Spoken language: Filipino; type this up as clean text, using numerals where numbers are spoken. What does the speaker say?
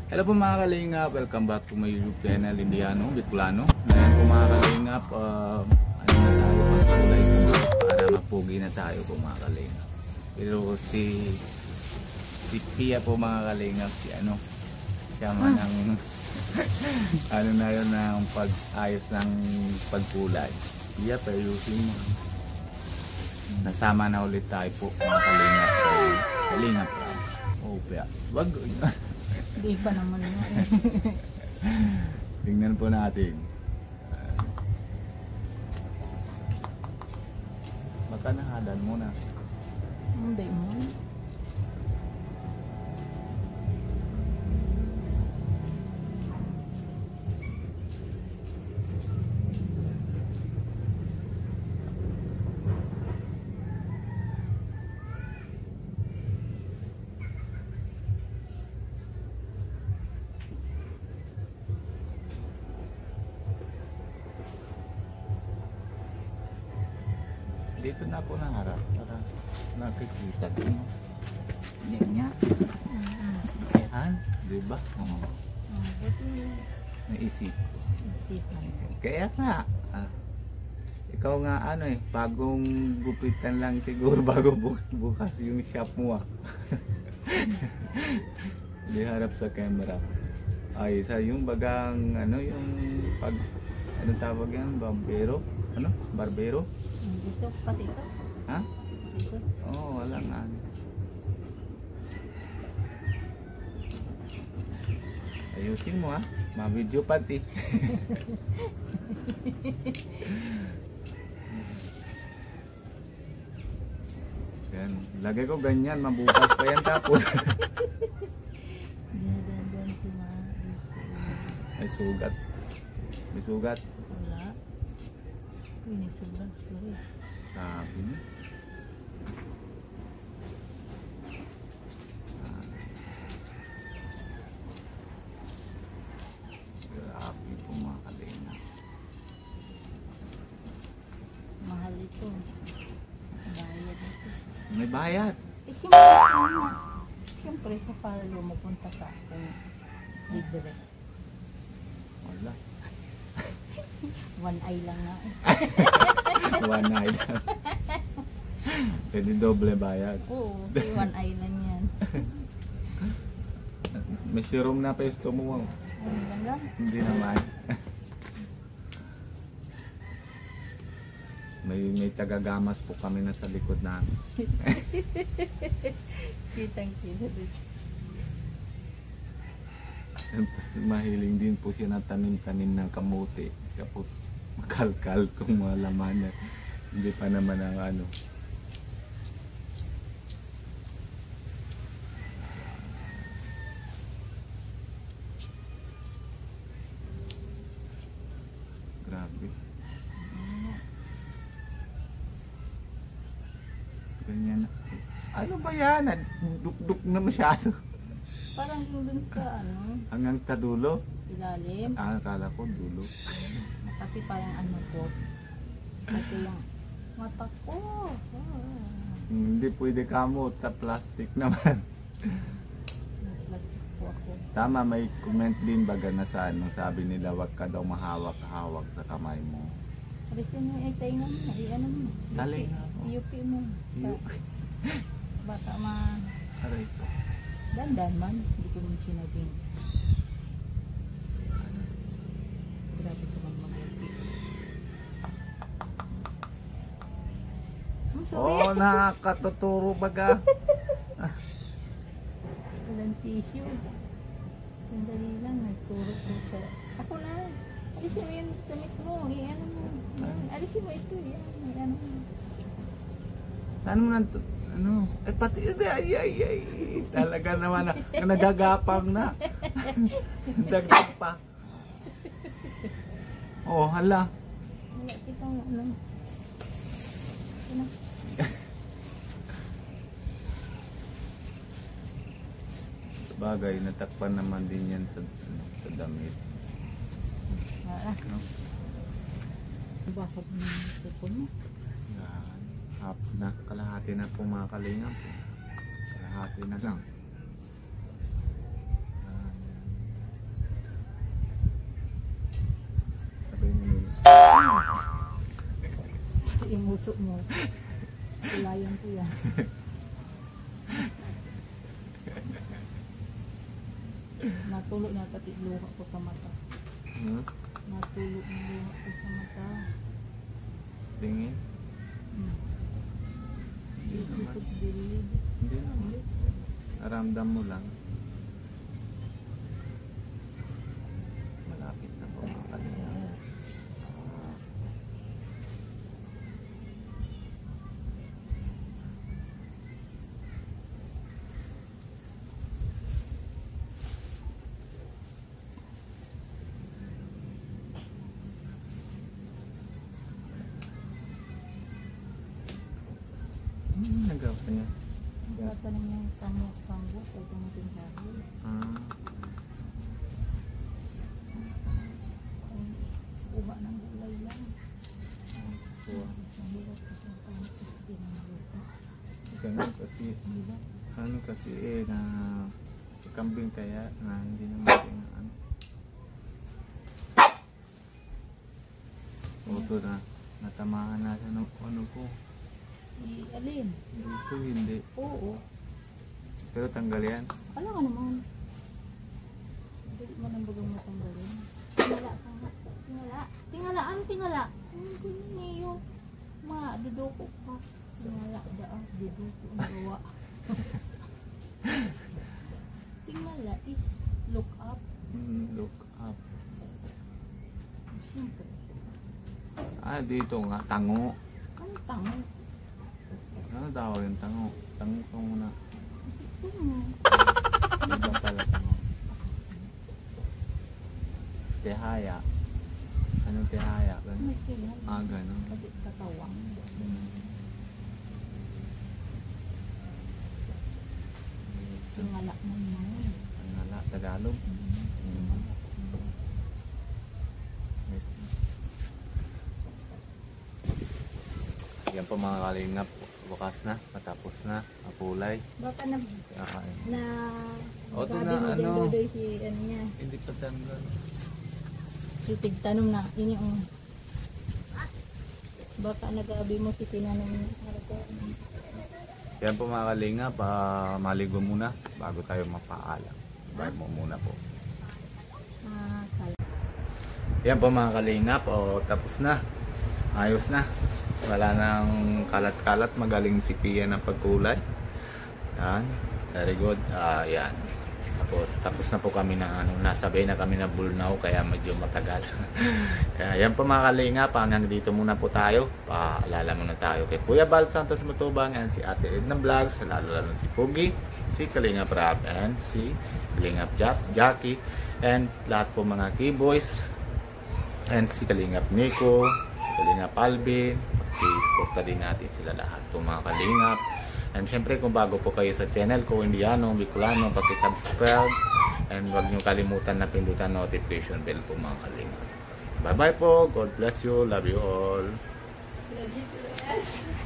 Hello po mga kalingap, welcome back to my YouTube channel Indiano Bicolano. Ngayon po mga kalingap, ano na tayo, pagkulay sa mga para mapugi na tayo po mga kalingap. Pero si Pia po mga kalingap, siya man ang ano na yun ng pag-ayos ng pagkulay. Pia, payusin mo. Nasama na ulit tayo po mga kalingap. Kalingap po. Oh, Pia, wag. Hindi pa naman nga eh. Tingnan po natin. Baka nahalan mo na. Hindi mo. Dito na ako naharap para nakikita din. Yan. Ayan, diba? Oo. Buti Naisip. isipan. Kaya nga, ikaw nga bagong gupitan lang siguro bago bukas yung shop mo Di harap sa camera. Ay, sa yung bagang yung pag tawag yan, barbero? Barbero? Dito, pati ito. Ha? Dito. Oo, wala nga. Ayusin mo ma-video pati. Yan, lagay ko ganyan, mabukas pa yan tapos. Dinadandan si Ma. May sugat. May sugat. Wala. Uy, sobrang sorry. Sabi niya. Grabe po mga kalina. Mahal ito. Bayad ito. May bayad. Eh, siyempre sa palo mapunta ka kung libre. Wala. One eye lang nga eh. One night. Pwede doble bayad. Oo, si one eye lang yan. May serum na pesto mo. Ano lang lang? Hindi naman. May tagagamas po kami na sa likod namin. Kitang-kita din. Mahiling din po siya na tanim-tanim ng kamote. Tapos makalkal kung mga laman niya. Hindi pa naman ang Grabe. Ganyan. Ano ba yan? Duk-duk na masyado. Parang yung dun sa Hanggang sa dulo? ilalim. Akala ko dulo. Pati parang ko. Pati yung mata ko. Hindi pwede kamot sa plastic naman. Plastic po ako. Tama, may comment din baga na sa sabi nila wag ka daw mahawak-hawak sa kamay mo. Alisin mo yung tainga mo. Ano mo. Dali. UP mo. Baka Aray ko. dandan man. Hindi ko naman sinabing. Grabe ko man mag-UP. I'm sorry. Oh, nakakatuturo baga. Walang tissue. Sandali lang, nagturo ko sa... Ako na. Alisin mo yung damit mo. Iyan mo. Alisin mo ito. Iyan mo. Saan mo nang pati ay. Talaga naman nagagapang na. Dagdag pa. Oh, hala. Wala kitang ano. Bagay, natakpan naman din yan sa damit. Wala. No? Basag mo yung cellphone mo. Yan. Kalahati na po mga kalingap. Kalahati na lang. puso mo. Kulayan ko yan. Natulog na pati luha ko sa mata. Natulog na luha ko sa mata. Tingin? Hindi naman. Hindi naman. Naramdam mo lang. Malapit na po mga kalinga. Nagawa ka niya. Tatanong yung kambo sa tumating sabi. Kuha ng gulay lang. Kuha ng hirap kasi ang pangkis pinagluto. Ganun kasi, Diba? ano kasi na kambing kaya na hindi naman ano. Oto na, natamaan na siya ng ano ko. Alin? Dito hindi. Oo. Pero tanggal yan. Alam nga naman. Hindi mo nang bagang matanggalin. Tingala ka nga. Tingala. Tingala. Ano tingala? Ano ganyan yun? Dudoko ka. Tingala daan. Dudoko ang gawa. Tingala is look up. Look up. Siyempre. Dito nga, tango. Ano tango? Ano tawag yung tango? Tango ko muna. Ano? Iba pala tango. Tehaya. Anong tehaya? Ganun. May kailan. Ganun. Kasi katawang. Tingala mo yun. Angala, Tagalog. Yan po mga kalingap. Bukas na, matapos na, mapulay. Baka na Kakain. gabi na, mo din ano. dodoy si ano niya. Hindi pa tanggal. Titig tanong na. Ini yung baka nagabi mo si tinanong niya. Yan po mga kalingap, maligo muna bago tayo mapaalam. Bye mo muna po. Yan po mga kalingap, tapos na. Ayos na. Wala nang kalat-kalat, magaling si Pia ng pagkulay. Yan, very good. Yan. Tapos na po kami na nasabay na kami na bulnaw kaya medyo matagal. Kaya yan po mga kalingap, hanggang dito muna po tayo. Paalala muna tayo kay Kuya Bal Santos Matubang and si Ate Edna Vlogs, lalo si Pugi, si Kalingap Rap and si Kalingap Jackie and lahat po mga keyboys and si Kalingap Nico, si Kalingap Alvin. I-support din natin sila lahat po mga kalingap. And syempre kung bago po kayo sa channel ko Indiano Bicolano, paki-subscribe and huwag nyo kalimutan na pindutan notification bell po mga kalingap. Bye bye po, God bless you, love you all. Love you too.